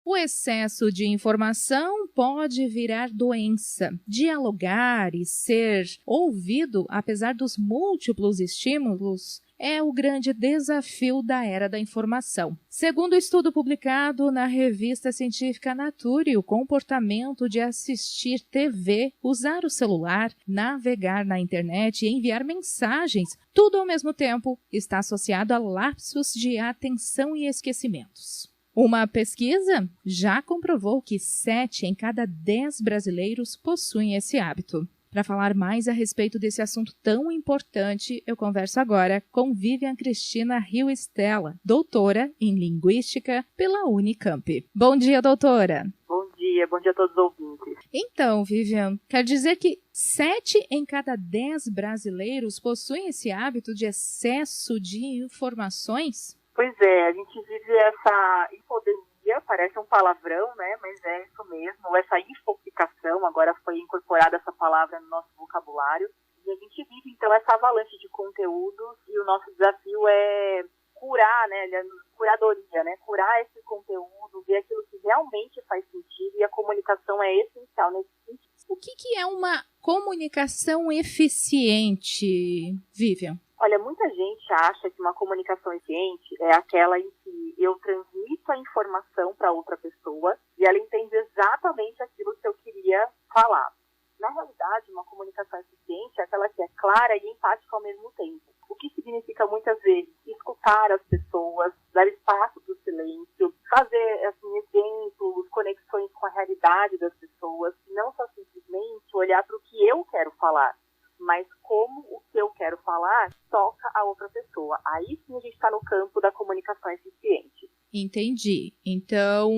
O excesso de informação pode virar doença. Dialogar e ser ouvido, apesar dos múltiplos estímulos, é o grande desafio da era da informação. Segundo o estudo publicado na revista científica Nature, o comportamento de assistir TV, usar o celular, navegar na internet e enviar mensagens, tudo ao mesmo tempo, está associado a lapsos de atenção e esquecimentos. Uma pesquisa já comprovou que 7 em cada 10 brasileiros possuem esse hábito. Para falar mais a respeito desse assunto tão importante, eu converso agora com Vivian Cristina Rio Stella, doutora em Linguística pela Unicamp. Bom dia, doutora! Bom dia a todos os ouvintes. Então, Vivian, quer dizer que 7 em cada 10 brasileiros possuem esse hábito de excesso de informações? Pois é, a gente vive essa infodemia, parece um palavrão, né? Mas é isso mesmo, essa infoxicação, agora foi incorporada essa palavra no nosso vocabulário. E a gente vive, então, essa avalanche de conteúdos e o nosso desafio é curar, né? Curadoria, né? Curar esse conteúdo, ver aquilo que realmente faz sentido, e a comunicação é essencial nesse sentido. O que é uma comunicação eficiente, Vivian? Olha, muita gente acha que uma comunicação eficiente é aquela em que eu transmito a informação para outra pessoa e ela entende exatamente aquilo que eu queria falar. Na realidade, uma comunicação eficiente é aquela que é clara e empática ao mesmo tempo. O que significa, muitas vezes, escutar as pessoas, dar espaço para o silêncio, fazer assim, exemplos, conexões com a realidade das pessoas, não só simplesmente olhar para o que eu quero falar, mas como o que eu quero falar toca a outra pessoa. Aí sim a gente está no campo da comunicação eficiente. Entendi. Então,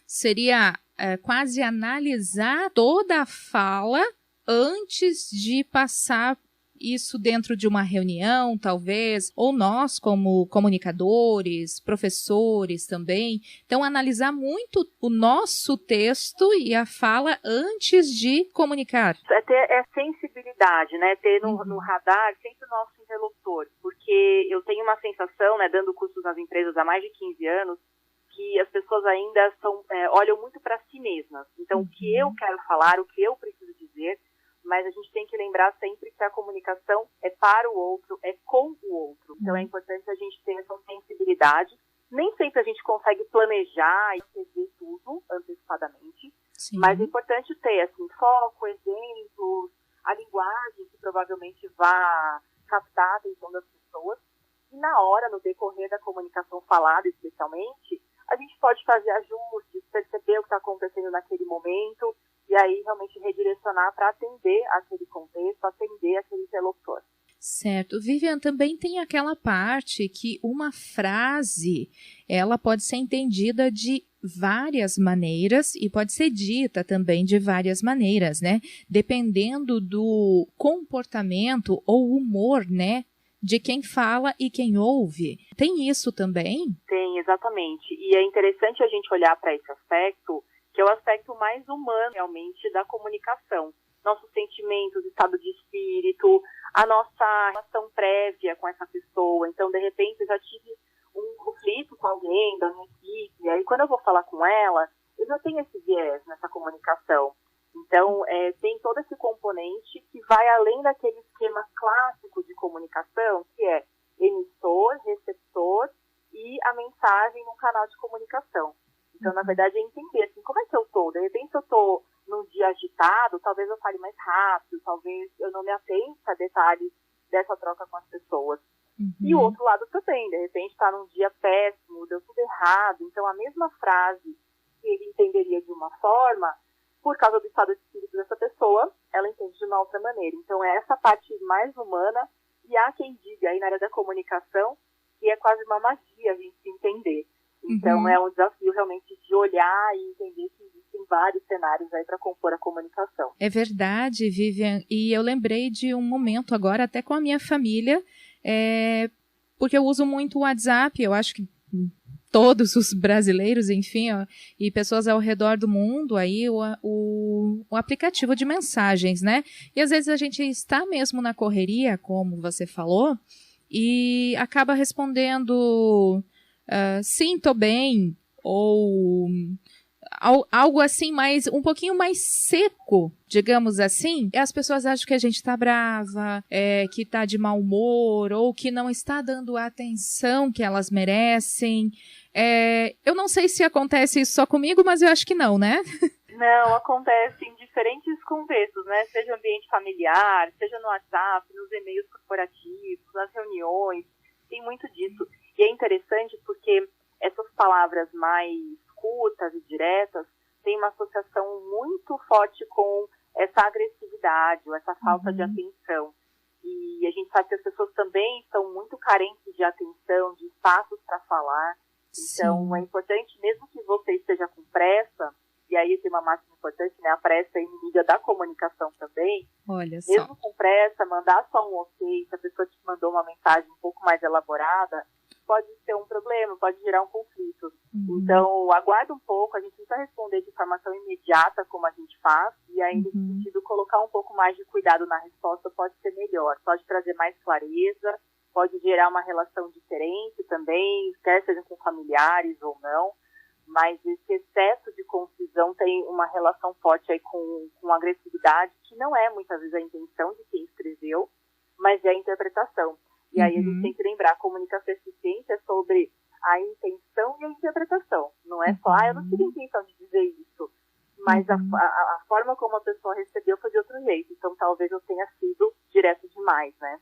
seria quase analisar toda a fala antes de passar isso dentro de uma reunião, talvez, ou nós como comunicadores, professores também. Então, analisar muito o nosso texto e a fala antes de comunicar. É ter sensibilidade, né? Ter no radar sempre o nosso interlocutor, porque eu tenho uma sensação, né, dando cursos nas empresas há mais de 15 anos, que as pessoas ainda olham muito para si mesmas. Então, o que eu quero falar, o que eu preciso dizer, mas a gente tem que lembrar sempre que a comunicação é para o outro, é com o outro. Então é importante a gente ter essa sensibilidade. Nem sempre a gente consegue planejar e entender tudo antecipadamente, Sim. Mas é importante ter assim, foco, exemplos, a linguagem que provavelmente vá captar a atenção das pessoas. E na hora, no decorrer da comunicação falada especialmente, a gente pode fazer ajustes, perceber o que está acontecendo naquele momento, e aí realmente redirecionar para atender aquele contexto, atender aquele interlocutor. Certo. Vivian, também tem aquela parte que uma frase, ela pode ser entendida de várias maneiras e pode ser dita também de várias maneiras, né? Dependendo do comportamento ou humor, né? De quem fala e quem ouve. Tem isso também? Tem, exatamente. E é interessante a gente olhar para esse aspecto, que é o aspecto mais humano, realmente, da comunicação. Nossos sentimentos, estado de espírito, a nossa relação prévia com essa pessoa. Então, de repente, eu já tive um conflito com alguém da minha equipe, e aí quando eu vou falar com ela, eu já tenho esse viés nessa comunicação. Então, tem todo esse componente que vai além daquele esquema clássico de comunicação, que é emissor, receptor e a mensagem no canal de comunicação. Então, na verdade, é entender, assim, como é que eu tô? De repente, se eu tô num dia agitado, talvez eu fale mais rápido, talvez eu não me atente a detalhes dessa troca com as pessoas. E o outro lado também, de repente, está num dia péssimo, deu tudo errado. Então, a mesma frase que ele entenderia de uma forma, por causa do estado de espírito dessa pessoa, ela entende de uma outra maneira. Então, é essa parte mais humana, e há quem diga aí na área da comunicação que é quase uma magia a gente se entender. Então, é um desafio realmente de olhar e entender que existem vários cenários aí para compor a comunicação. É verdade, Vivian. E eu lembrei de um momento agora, até com a minha família, porque eu uso muito o WhatsApp, eu acho que todos os brasileiros, enfim, ó, e pessoas ao redor do mundo, aí o aplicativo de mensagens, né? E às vezes a gente está mesmo na correria, como você falou, e acaba respondendo sim, tô bem, ou algo assim um pouquinho mais seco, digamos assim, as pessoas acham que a gente tá brava, que tá de mau humor, ou que não está dando a atenção que elas merecem. Eu não sei se acontece isso só comigo, mas eu acho que não, né? Não, acontece em diferentes contextos, né? Seja ambiente familiar, seja no WhatsApp, nos e-mails corporativos, nas reuniões, tem muito disso. E é interessante porque essas palavras mais curtas e diretas têm uma associação muito forte com essa agressividade ou essa falta de atenção. E a gente sabe que as pessoas também estão muito carentes de atenção, de espaços para falar. Então, sim, é importante, mesmo que você esteja com pressa, e aí tem uma máxima importante, né? A pressa é inimiga da comunicação também. Olha só. Mesmo com pressa, mandar só um ok, se a pessoa te mandou uma mensagem um pouco mais elaborada, pode ser um problema, pode gerar um conflito. Então, aguarda um pouco, a gente não precisa responder de forma tão imediata como a gente faz, e aí, nesse sentido, colocar um pouco mais de cuidado na resposta pode ser melhor, pode trazer mais clareza, pode gerar uma relação diferente também, quer seja com familiares ou não, mas esse excesso de concisão tem uma relação forte aí com agressividade, que não é muitas vezes a intenção de quem escreveu, mas é a interpretação. E aí a gente tem que lembrar, a comunicação eficiente é sobre a intenção e a interpretação. Não é só, eu não tive intenção de dizer isso, mas a forma como a pessoa recebeu foi de outro jeito. Então talvez eu tenha sido direto demais, né?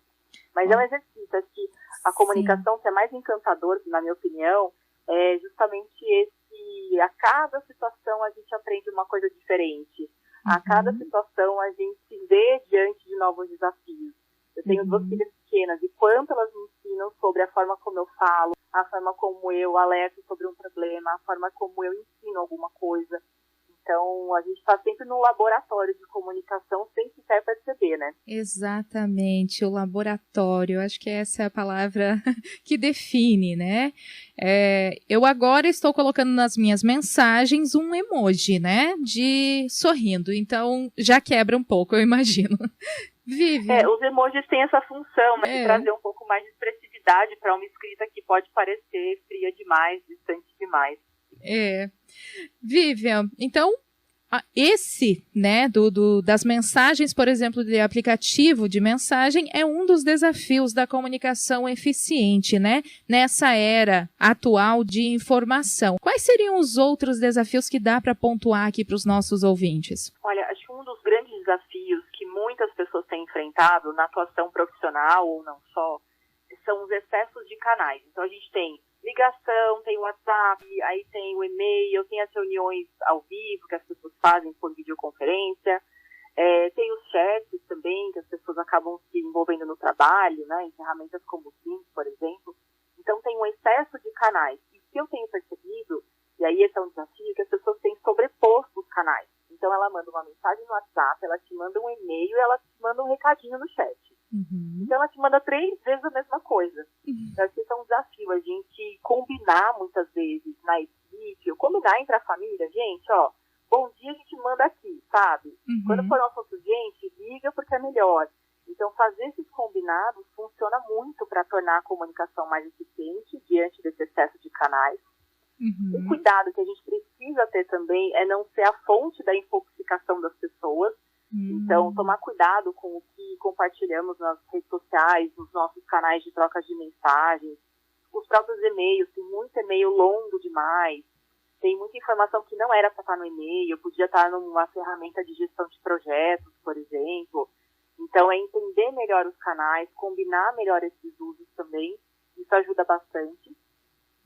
Mas é um exercício, acho que a comunicação que é mais encantador, na minha opinião, é justamente esse, a cada situação a gente aprende uma coisa diferente. A cada situação a gente se vê diante de novos desafios. Eu tenho duas filhas pequenas e quanto elas me ensinam sobre a forma como eu falo, a forma como eu alerto sobre um problema, a forma como eu ensino alguma coisa. Então, a gente está sempre no laboratório de comunicação sem sequer perceber, né? Exatamente, o laboratório, acho que essa é a palavra que define, né? Eu agora estou colocando nas minhas mensagens um emoji, né? De sorrindo, então já quebra um pouco, eu imagino. Vive. Os emojis têm essa função, né? De trazer um pouco mais de expressividade para uma escrita que pode parecer fria demais, distante demais. Vivian, então esse, né, das mensagens, por exemplo, de aplicativo de mensagem é um dos desafios da comunicação eficiente, né, nessa era atual de informação. Quais seriam os outros desafios que dá para pontuar aqui para os nossos ouvintes? Olha, acho que um dos grandes desafios que muitas pessoas têm enfrentado na atuação profissional ou não só, são os excessos de canais. Então a gente tem ligação, tem o WhatsApp, aí tem o e-mail, tem as reuniões ao vivo que as pessoas fazem por videoconferência, tem os chats também, que as pessoas acabam se envolvendo no trabalho, né, em ferramentas como o Teams, por exemplo. Então tem um excesso de canais. E o que eu tenho percebido, e aí esse é um desafio, que as pessoas têm sobreposto os canais. Então ela manda uma mensagem no WhatsApp, ela te manda um e-mail e ela te manda um recadinho no chat. Então ela te manda 3 vezes a mesma coisa. Então acho que isso é um desafio, a gente combinar muitas vezes na equipe, ou combinar entre a família, gente, ó, bom dia a gente manda aqui, sabe? Quando for um assunto urgente, liga porque é melhor. Então fazer esses combinados funciona muito para tornar a comunicação mais eficiente diante desse excesso de canais. O cuidado que a gente precisa ter também é não ser a fonte da infoxicação das pessoas. Então, tomar cuidado com o que compartilhamos nas redes sociais, nos nossos canais de troca de mensagens, os próprios e-mails, tem muito e-mail longo demais, tem muita informação que não era para estar no e-mail, podia estar numa ferramenta de gestão de projetos, por exemplo. Então, é entender melhor os canais, combinar melhor esses usos também, isso ajuda bastante.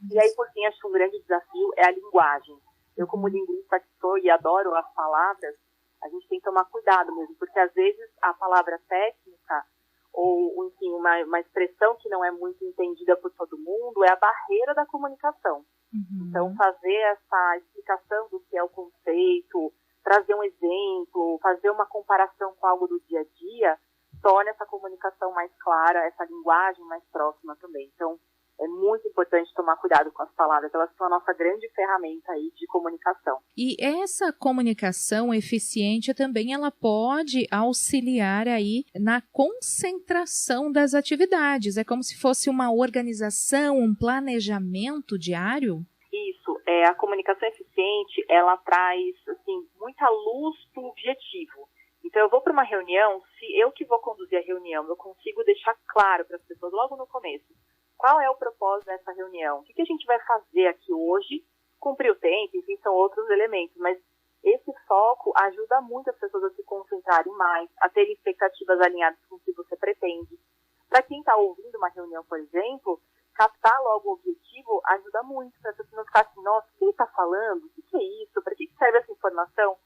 E aí, por fim, acho que um grande desafio é a linguagem. Eu, como linguista que sou e adoro as palavras, a gente tem que tomar cuidado mesmo, porque às vezes a palavra técnica ou, enfim, uma expressão que não é muito entendida por todo mundo é a barreira da comunicação. Então, fazer essa explicação do que é o conceito, trazer um exemplo, fazer uma comparação com algo do dia a dia, torna essa comunicação mais clara, essa linguagem mais próxima também. Então, é muito importante tomar cuidado com as palavras, elas são a nossa grande ferramenta aí de comunicação. E essa comunicação eficiente também ela pode auxiliar aí na concentração das atividades. É como se fosse uma organização, um planejamento diário? Isso, A comunicação eficiente, ela traz, assim, muita luz para o objetivo. Então, eu vou para uma reunião, se eu que vou conduzir a reunião, eu consigo deixar claro para as pessoas logo no começo qual é o propósito dessa reunião, o que a gente vai fazer aqui hoje, cumprir o tempo, enfim, são outros elementos, mas esse foco ajuda muito as pessoas a se concentrarem mais, a terem expectativas alinhadas com o que você pretende. Para quem está ouvindo uma reunião, por exemplo, captar logo o objetivo ajuda muito, para você não ficar assim, nossa, o que ele está falando? O que é isso? Para que serve essa informação?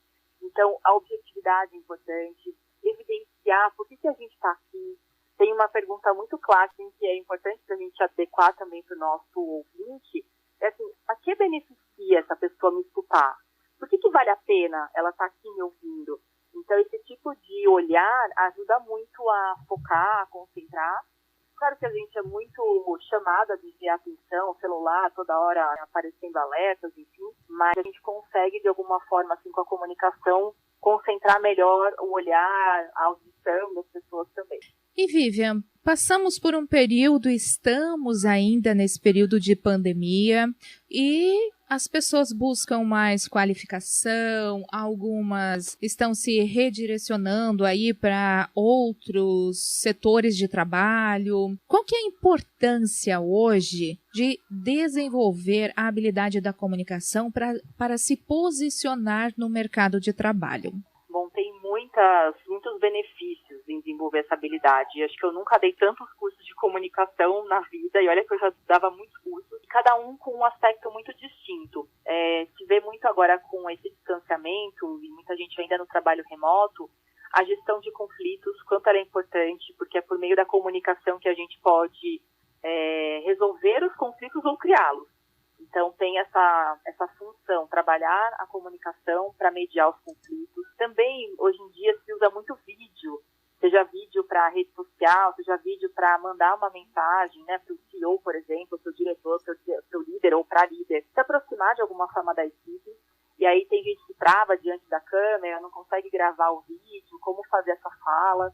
Então, a objetividade é importante, evidenciar por que a gente está aqui. Tem uma pergunta muito clássica que é importante para a gente adequar também para o nosso ouvinte, é assim, a que beneficia essa pessoa me escutar? Por que vale a pena ela estar aqui me ouvindo? Então, esse tipo de olhar ajuda muito a focar, a concentrar. Claro que a gente é muito chamada a desviar a atenção, celular, toda hora aparecendo alertas, enfim, mas a gente consegue, de alguma forma, assim, com a comunicação, concentrar melhor o olhar, a audição das pessoas também. E Vivian, passamos por um período, estamos ainda nesse período de pandemia e as pessoas buscam mais qualificação, algumas estão se redirecionando aí para outros setores de trabalho. Qual que é a importância hoje de desenvolver a habilidade da comunicação para se posicionar no mercado de trabalho? Bom, tem muitos benefícios em desenvolver essa habilidade. Acho que eu nunca dei tantos cursos de comunicação na vida, e olha que eu já dava muitos cursos, cada um com um aspecto muito distinto. Se vê muito agora com esse distanciamento, e muita gente ainda no trabalho remoto, a gestão de conflitos, quanto ela é importante, porque é por meio da comunicação que a gente pode resolver os conflitos ou criá-los. Então, tem essa função, trabalhar a comunicação para mediar os conflitos. Também, hoje em dia, se usa muito vídeo, seja vídeo para rede social, seja vídeo para mandar uma mensagem, né, para o CEO, por exemplo, para o diretor, para o seu líder ou para a líder, se aproximar de alguma forma da equipe. E aí tem gente que trava diante da câmera, não consegue gravar o vídeo, como fazer essa fala.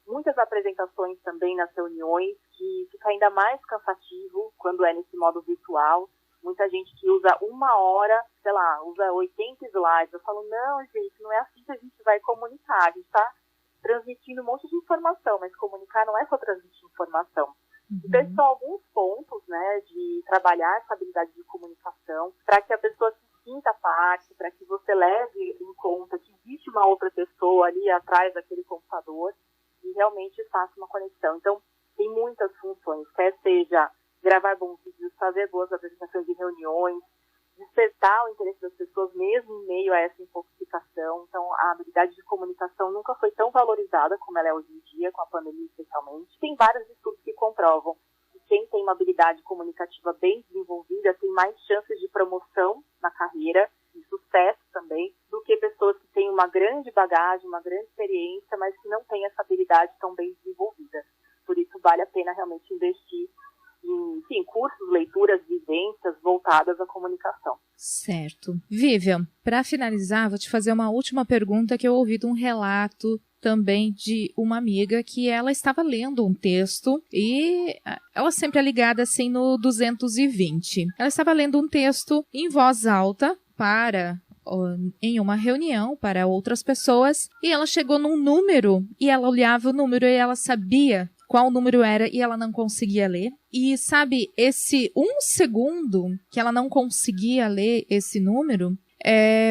Muitas apresentações também nas reuniões, que fica ainda mais cansativo quando é nesse modo virtual. Muita gente que usa 1 hora, sei lá, usa 80 slides. Eu falo, não, gente, não é assim que a gente vai comunicar. A gente está transmitindo um monte de informação, mas comunicar não é só transmitir informação. Então, esses são alguns pontos, né, de trabalhar essa habilidade de comunicação para que a pessoa se sinta parte, para que você leve em conta que existe uma outra pessoa ali atrás daquele computador e realmente faça uma conexão. Então, tem muitas funções, quer seja gravar bons vídeos, fazer boas apresentações de reuniões, despertar o interesse das pessoas mesmo em meio a essa infoxicação. Então, a habilidade de comunicação nunca foi tão valorizada como ela é hoje em dia, com a pandemia especialmente. Tem vários estudos que comprovam que quem tem uma habilidade comunicativa bem desenvolvida tem mais chances de promoção na carreira e sucesso também do que pessoas que têm uma grande bagagem, uma grande experiência, mas que não têm essa habilidade tão bem desenvolvida. Por isso, vale a pena realmente investir em cursos, leituras, vivências voltadas à comunicação. Certo. Vivian, para finalizar, vou te fazer uma última pergunta que eu ouvi de um relato também de uma amiga que ela estava lendo um texto e ela sempre é ligada assim no 220. Ela estava lendo um texto em voz alta em uma reunião para outras pessoas e ela chegou num número e ela olhava o número e ela sabia qual número era e ela não conseguia ler. E sabe, esse 1 segundo que ela não conseguia ler esse número,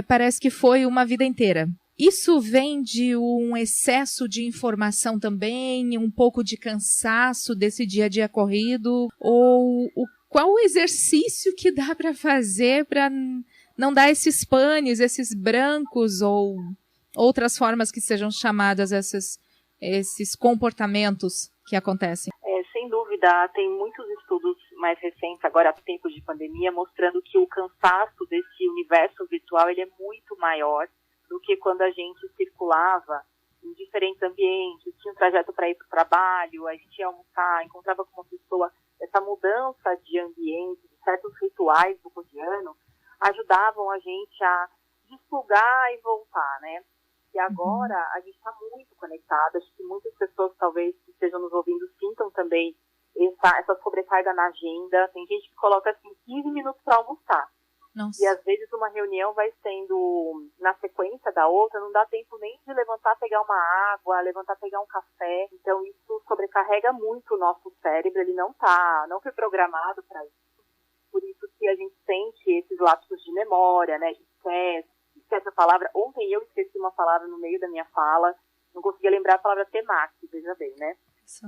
parece que foi uma vida inteira. Isso vem de um excesso de informação também, um pouco de cansaço desse dia a dia corrido, ou qual o exercício que dá para fazer para não dar esses panes, esses brancos ou outras formas que sejam chamadas esses comportamentos que acontecem? Sem dúvida, tem muitos estudos mais recentes, agora há tempos de pandemia, mostrando que o cansaço desse universo virtual ele é muito maior do que quando a gente circulava em diferentes ambientes, tinha um trajeto para ir para o trabalho, a gente ia almoçar, encontrava com uma pessoa. Essa mudança de ambiente, de certos rituais do cotidiano, ajudavam a gente a desplugar e voltar, né? E agora a gente está muito conectado. Acho que muitas pessoas, talvez, que estejam nos ouvindo, sintam também essa sobrecarga na agenda. Tem gente que coloca assim 15 minutos para almoçar. Nossa. E às vezes uma reunião vai sendo na sequência da outra, não dá tempo nem de levantar, pegar uma água, levantar, pegar um café. Então isso sobrecarrega muito o nosso cérebro, ele não foi programado para isso. Por isso que a gente sente esses lapsos de memória, né? Esquece a palavra. Ontem eu esqueci uma palavra no meio da minha fala, não conseguia lembrar a palavra temaki, veja bem, né?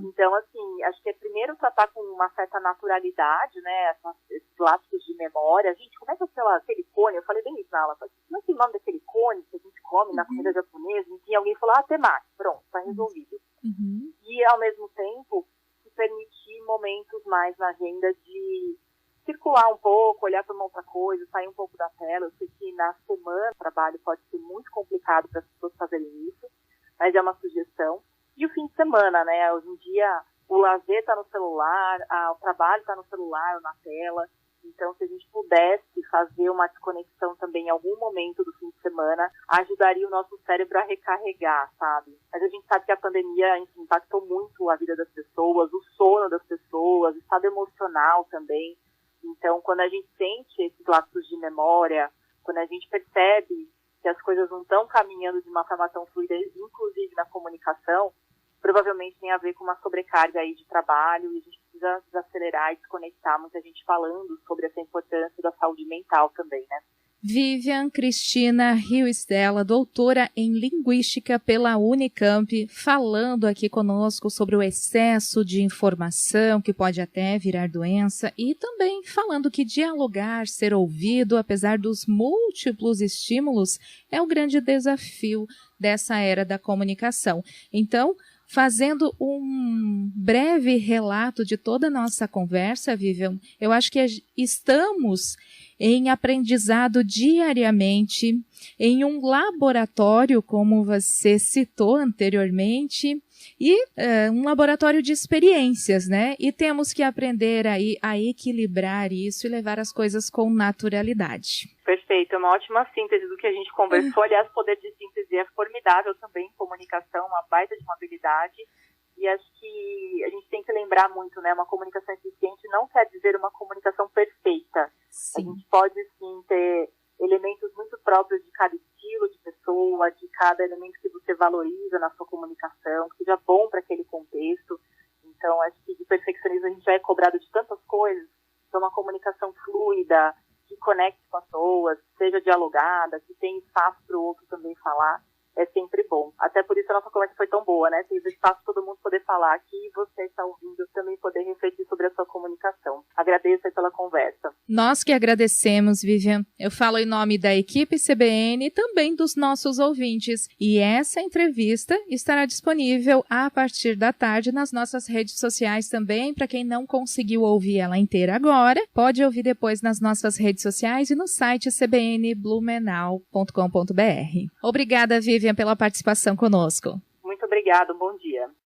Então, assim, acho que é primeiro tratar com uma certa naturalidade, né, esses lapsos de memória. Gente, como é que é aquele cone? Eu falei bem isso na aula. Como é que é o nome daquele cone que a gente come na comida japonesa? Enfim, alguém falou, temaki, pronto, tá resolvido. E, ao mesmo tempo, se permitir momentos mais na agenda de circular um pouco, olhar para uma outra coisa, sair um pouco da tela. Eu sei que na semana o trabalho pode ser muito complicado para as pessoas fazerem isso, mas é uma sugestão. E o fim de semana, né? Hoje em dia o lazer está no celular, o trabalho está no celular ou na tela. Então, se a gente pudesse fazer uma desconexão também em algum momento do fim de semana, ajudaria o nosso cérebro a recarregar, sabe? Mas a gente sabe que a pandemia, enfim, impactou muito a vida das pessoas, o sono das pessoas, o estado emocional também. Então, quando a gente sente esses lapsos de memória, quando a gente percebe que as coisas não estão caminhando de uma forma tão fluida, inclusive na comunicação, provavelmente tem a ver com uma sobrecarga aí de trabalho e a gente precisa desacelerar e desconectar. Muita gente falando sobre essa importância da saúde mental também, né? Vivian Cristina Rios-Della, doutora em Linguística pela Unicamp, falando aqui conosco sobre o excesso de informação que pode até virar doença e também falando que dialogar, ser ouvido, apesar dos múltiplos estímulos, é o grande desafio dessa era da comunicação. Então, fazendo um breve relato de toda a nossa conversa, Vivian, eu acho que estamos em aprendizado diariamente, em um laboratório, como você citou anteriormente, e um laboratório de experiências, né? E temos que aprender aí a equilibrar isso e levar as coisas com naturalidade. Perfeito, é uma ótima síntese do que a gente conversou. Aliás, o poder de síntese é formidável também em comunicação, uma baita de uma habilidade. E acho que a gente tem que lembrar muito, né? Uma comunicação eficiente não quer dizer uma comunicação perfeita. Sim. A gente pode, sim, ter elementos muito próprios de cada estilo de pessoa, de cada elemento que você valoriza na sua comunicação, que seja bom para aquele contexto. Então, acho que de perfeccionismo a gente já é cobrado de tantas coisas. Então, uma comunicação fluida, que conecte com as pessoas, que seja dialogada, que tenha espaço para o outro também falar, é sempre bom. Até por isso a nossa conversa foi tão boa, né? Teve espaço para todo mundo poder falar aqui e você está ouvindo também poder refletir sobre a sua comunicação. Agradeço aí pela conversa. Nós que agradecemos, Vivian. Eu falo em nome da equipe CBN e também dos nossos ouvintes. E essa entrevista estará disponível a partir da tarde nas nossas redes sociais também. Para quem não conseguiu ouvir ela inteira agora, pode ouvir depois nas nossas redes sociais e no site cbnblumenau.com.br. Obrigada, Vivian, pela participação conosco. Muito obrigada, um bom dia.